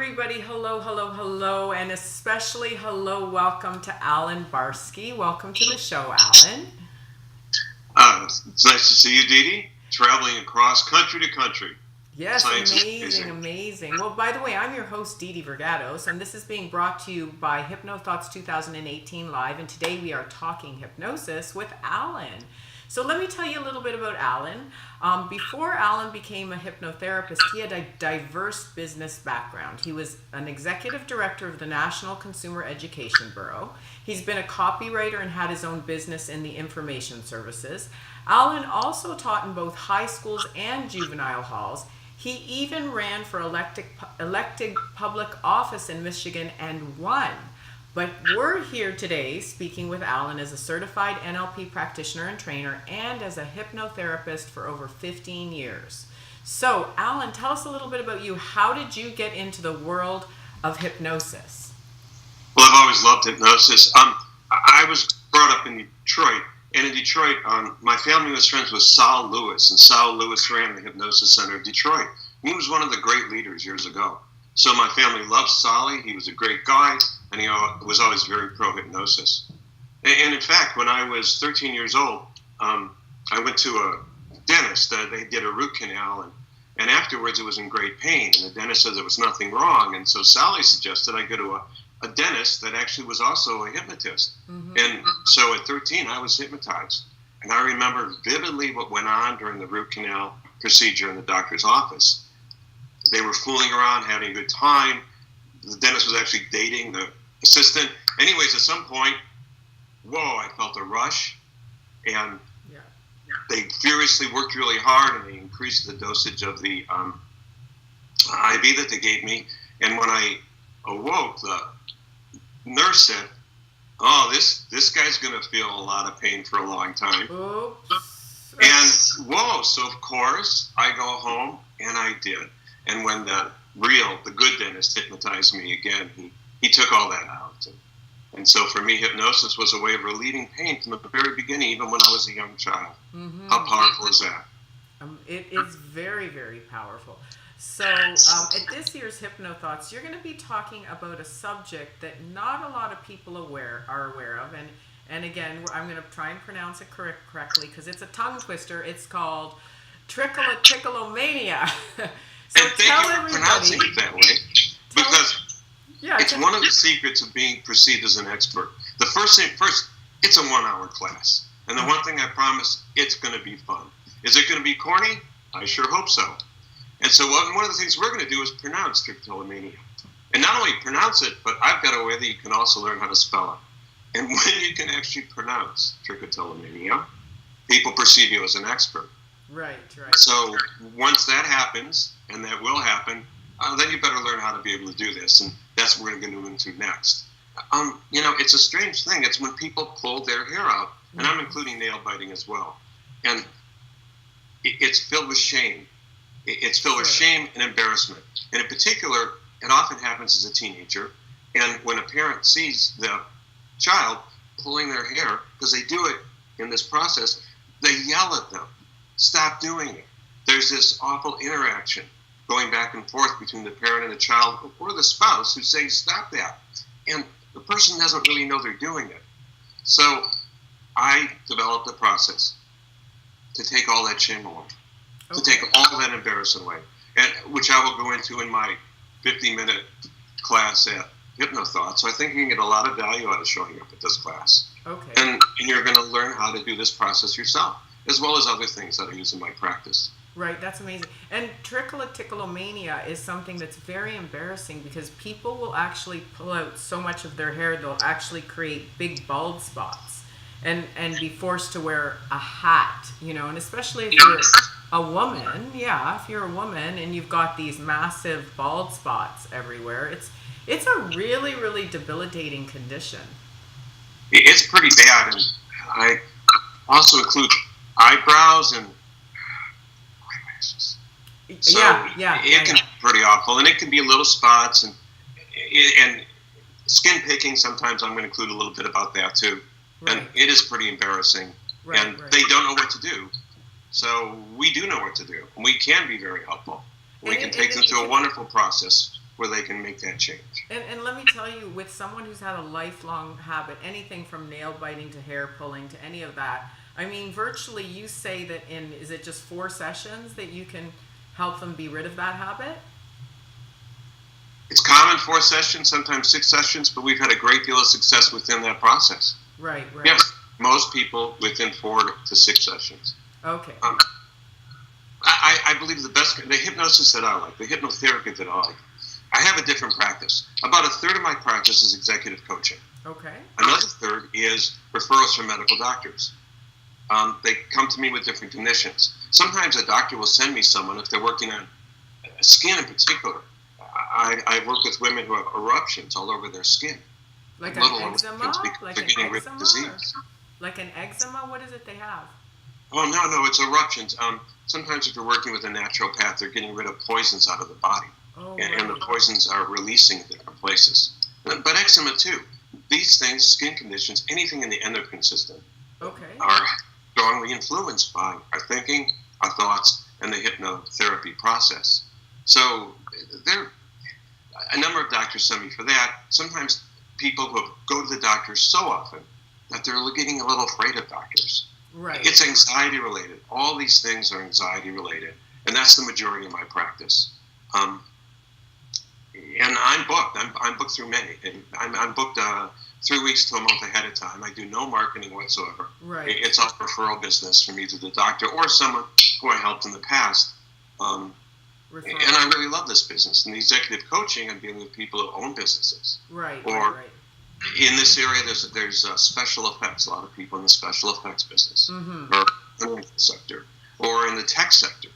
everybody. Hello, hello, hello, and especially hello, welcome to Alan Barsky. Welcome to the show, Alan. It's nice to see you, Didi, traveling across country to country. Yes, amazing. Well, by the way, I'm your host, Didi Verg, and this is being brought to you by Hypnothoughts 2018 Live, and today we are talking hypnosis with Alan. So let me tell you a little bit about Alan. Before Alan became a hypnotherapist, he had a diverse business background. He was an executive director of the National Consumer Education Bureau. He's been a copywriter and had his own business in the information services. Alan also taught in both high schools and juvenile halls. He even ran for elected public office in Michigan and won. But we're here today speaking with Alan as a certified NLP practitioner and trainer and as a hypnotherapist for over 15 years. So, Alan, tell us a little bit about you. How did you get into the world of hypnosis? Well, I've always loved hypnosis. I was brought up in Detroit, and in Detroit, my family was friends with Saul Lewis, and Saul Lewis ran the Hypnosis Center of Detroit. He was one of the great leaders years ago. So my family loved Solly. He was a great guy, and he was always very pro-hypnosis. And in fact, when I was 13 years old, I went to a dentist. They did a root canal, and afterwards it was in great pain, and the dentist said there was nothing wrong. And so Sally suggested I go to a dentist that actually was also a hypnotist. Mm-hmm. And so at 13, I was hypnotized. And I remember vividly what went on during the root canal procedure in the doctor's office. They were fooling around, having a good time. The dentist was actually dating the assistant. Anyways, at some point, I felt a rush. And they furiously worked really hard, and they increased the dosage of the IV that they gave me. And when I awoke, the nurse said, this guy's going to feel a lot of pain for a long time. Oops. And so of course, I go home, and I did. And when the good dentist hypnotized me again, he took all that out. And so for me, hypnosis was a way of relieving pain from the very beginning, even when I was a young child. Mm-hmm. How powerful is that? It is very, very powerful. So at this year's Hypnothoughts, you're going to be talking about a subject that not a lot of people are aware of. And again, I'm going to try and pronounce it correctly because it's a tongue twister. It's called Trichotillomania. So and thank you for pronouncing it that way, because it's one of the secrets of being perceived as an expert. The first, it's a 1-hour class. And the one thing I promise, it's going to be fun. Is it going to be corny? I sure hope so. And so one of the things we're going to do is pronounce trichotillomania. And not only pronounce it, but I've got a way that you can also learn how to spell it. And when you can actually pronounce trichotillomania, people perceive you as an expert. Right. So once that happens, and that will happen, then you better learn how to be able to do this. And that's what we're going to go into next. It's a strange thing. It's when people pull their hair out, and I'm including nail biting as well. And it's filled with shame. It's filled with shame and embarrassment. And in particular, it often happens as a teenager. And when a parent sees the child pulling their hair, because they do it in this process, they yell at them, "Stop doing it." There's this awful interaction going back and forth between the parent and the child or the spouse who's saying, "Stop that." And the person doesn't really know they're doing it. So I developed a process to take all that shame away, to take all that embarrassment away, and which I will go into in my 50-minute class at Hypnothoughts. So I think you can get a lot of value out of showing up at this class. Okay. And you're going to learn how to do this process yourself, as well as other things that I use in my practice. Right, that's amazing. And trichotillomania is something that's very embarrassing because people will actually pull out so much of their hair, they'll actually create big bald spots and be forced to wear a hat, and especially if you're a woman, if you're a woman and you've got these massive bald spots everywhere, it's a really, really debilitating condition. It's pretty bad, and I also include eyebrows and eyelashes. So it can be pretty awful, and it can be little spots and skin picking. Sometimes I'm going to include a little bit about that too, and it is pretty embarrassing. They don't know what to do, so we do know what to do, and we can be very helpful. We can take them through a wonderful process where they can make that change. And let me tell you, with someone who's had a lifelong habit, anything from nail biting to hair pulling to any of that, I mean, virtually you say that is it just 4 sessions that you can help them be rid of that habit? It's common 4 sessions, sometimes 6 sessions, but we've had a great deal of success within that process. Right. Yes, most people within 4 to 6 sessions. Okay. I believe the hypnosis that I like, the hypnotherapy that I like, I have a different practice. About a third of my practice is executive coaching. Okay. Another third is referrals from medical doctors. They come to me with different conditions. Sometimes a doctor will send me someone if they're working on skin in particular. I work with women who have eruptions all over their skin. Like an eczema? Like an eczema? Like an eczema? What is it they have? Oh, no, it's eruptions. Sometimes if you're working with a naturopath, they're getting rid of poisons out of the body. Oh, and the poisons are releasing in different places. But eczema too. These things, skin conditions, anything in the endocrine system, are strongly influenced by our thinking, our thoughts, and the hypnotherapy process. So there, a number of doctors send me for that. Sometimes people who go to the doctor so often that they're getting a little afraid of doctors. Right. It's anxiety related. All these things are anxiety related, and that's the majority of my practice. And I'm booked. I'm booked through May. And I'm booked 3 weeks to a month ahead of time. I do no marketing whatsoever. Right. It's all referral business from either the doctor or someone who I helped in the past. And I really love this business. In the executive coaching, I'm dealing with people who own businesses. Right. In this area, there's special effects. A lot of people in the special effects business, or in the sector, or in the tech sector,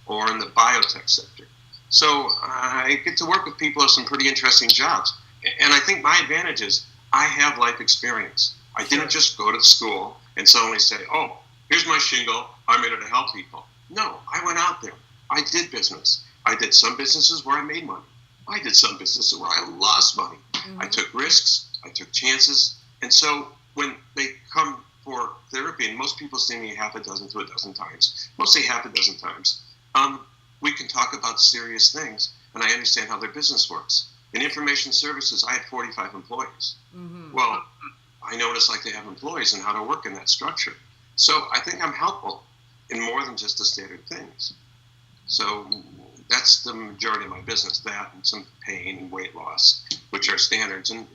or in the biotech sector. So I get to work with people who have some pretty interesting jobs. And I think my advantage is I have life experience. I didn't just go to school and suddenly say, oh, here's my shingle, I'm here to help people. No, I went out there. I did business. I did some businesses where I made money. I did some businesses where I lost money. I took risks. I took chances. And so when they come for therapy, and most people see me half a dozen to a dozen times, mostly half a dozen times, we can talk about serious things, and I understand how their business works. In information services, I had 45 employees. Well, I know what it's like to have employees and how to work in that structure. So I think I'm helpful in more than just the standard things. So that's the majority of my business, that and some pain and weight loss, which are standards. And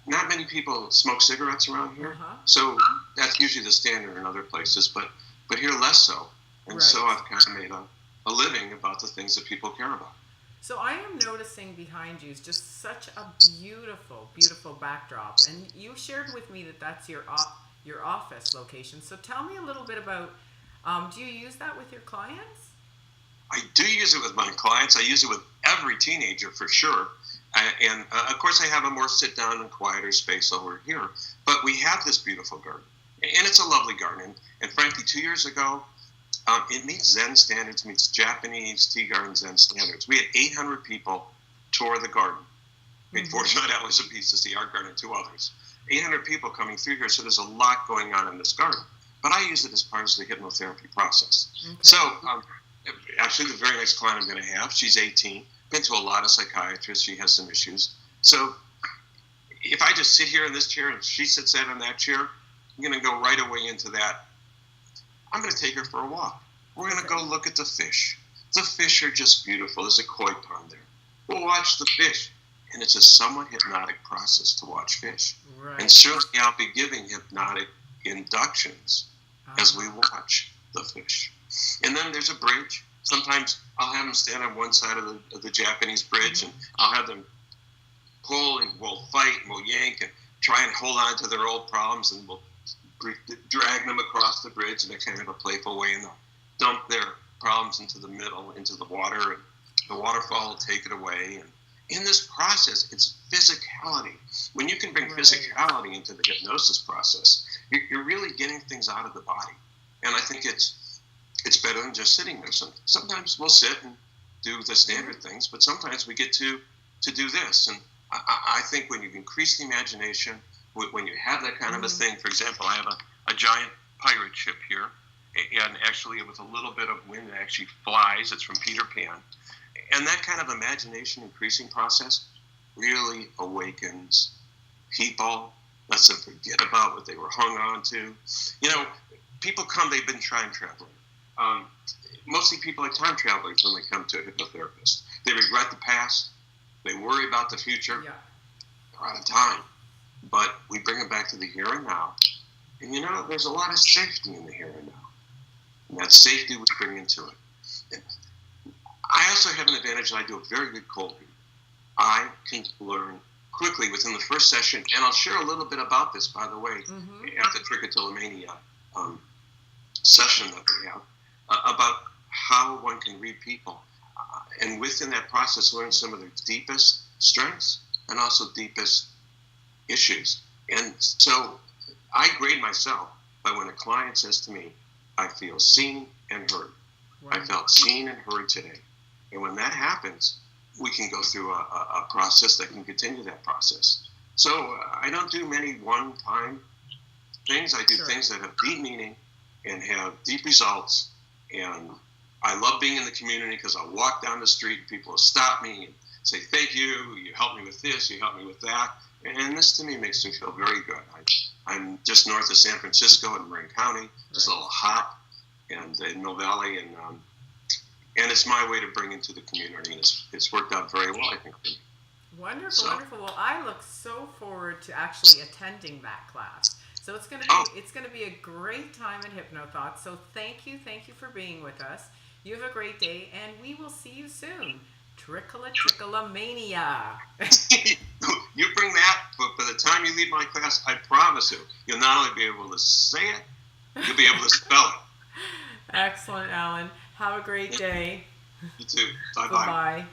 not many people smoke cigarettes around here. So that's usually the standard in other places, but here less so. And so I've kind of made a living about the things that people care about. So I am noticing behind you is just such a beautiful, beautiful backdrop. And you shared with me that that's your office location. So tell me a little bit about, do you use that with your clients? I do use it with my clients. I use it with every teenager for sure. And of course, I have a more sit-down and quieter space over here. But we have this beautiful garden. And it's a lovely garden. And frankly, 2 years ago, it meets Zen standards, meets Japanese tea garden Zen standards. We had 800 people tour the garden. Paid $49 a piece to see our garden and 2 others. 800 people coming through here, so there's a lot going on in this garden. But I use it as part of the hypnotherapy process. So actually, the very next client I'm going to have, she's 18, been to a lot of psychiatrists, she has some issues. So if I just sit here in this chair and she sits down in that chair, I'm going to go right away into that. I'm going to take her for a walk. We're going to go look at the fish. The fish are just beautiful. There's a koi pond there. We'll watch the fish. And it's a somewhat hypnotic process to watch fish. And certainly I'll be giving hypnotic inductions as we watch the fish. And then there's a bridge. Sometimes I'll have them stand on one side of the Japanese bridge, and I'll have them pull, and we'll fight, and we'll yank, and try and hold on to their old problems, and we'll drag them across the bridge in a kind of a playful way, and they'll dump their problems into the middle, into the water, and the waterfall will take it away. And in this process, it's physicality. When you can bring physicality into the hypnosis process, you're really getting things out of the body. And I think it's better than just sitting there. Sometimes we'll sit and do the standard things, but sometimes we get to do this. And I think when you increase the imagination, when you have that kind of a thing, for example, I have a giant pirate ship here, and actually with a little bit of wind, it actually flies. It's from Peter Pan. And that kind of imagination increasing process really awakens people, lets them forget about what they were hung on to. You know, people come, they've been time traveling. Mostly people are time travelers when they come to a hypnotherapist. They regret the past. They worry about the future. Yeah. They're out of time. But we bring them back to the here and now. And, you know, there's a lot of safety in the here and now. And that safety we bring into it. And I also have an advantage that I do a very good cold read. I can learn quickly within the first session, and I'll share a little bit about this, by the way, at the Trichotillomania session that we have, about how one can read people. And within that process, learn some of their deepest strengths and also deepest issues. And so I grade myself by when a client says to me, I feel seen and heard. Right. I felt seen and heard today. And when that happens, we can go through a process that can continue that process. So I don't do many one-time things. I do things that have deep meaning and have deep results. And I love being in the community because I'll walk down the street and people will stop me and say, thank you, you helped me with this, you helped me with that. And this to me makes me feel very good. I'm just north of San Francisco in Marin County, just a little hot, and in Mill Valley, and it's my way to bring into the community, and it's worked out very well, I think. Wonderful, wonderful. Well, I look so forward to actually attending that class. So it's gonna be a great time at Hypnothoughts. So thank you for being with us. You have a great day, and we will see you soon. Trichotillomania. You bring that, but by the time you leave my class, I promise you'll not only be able to say it, you'll be able to spell it. Excellent, Alan. Have a great day. You too. Bye-bye. Bye-bye.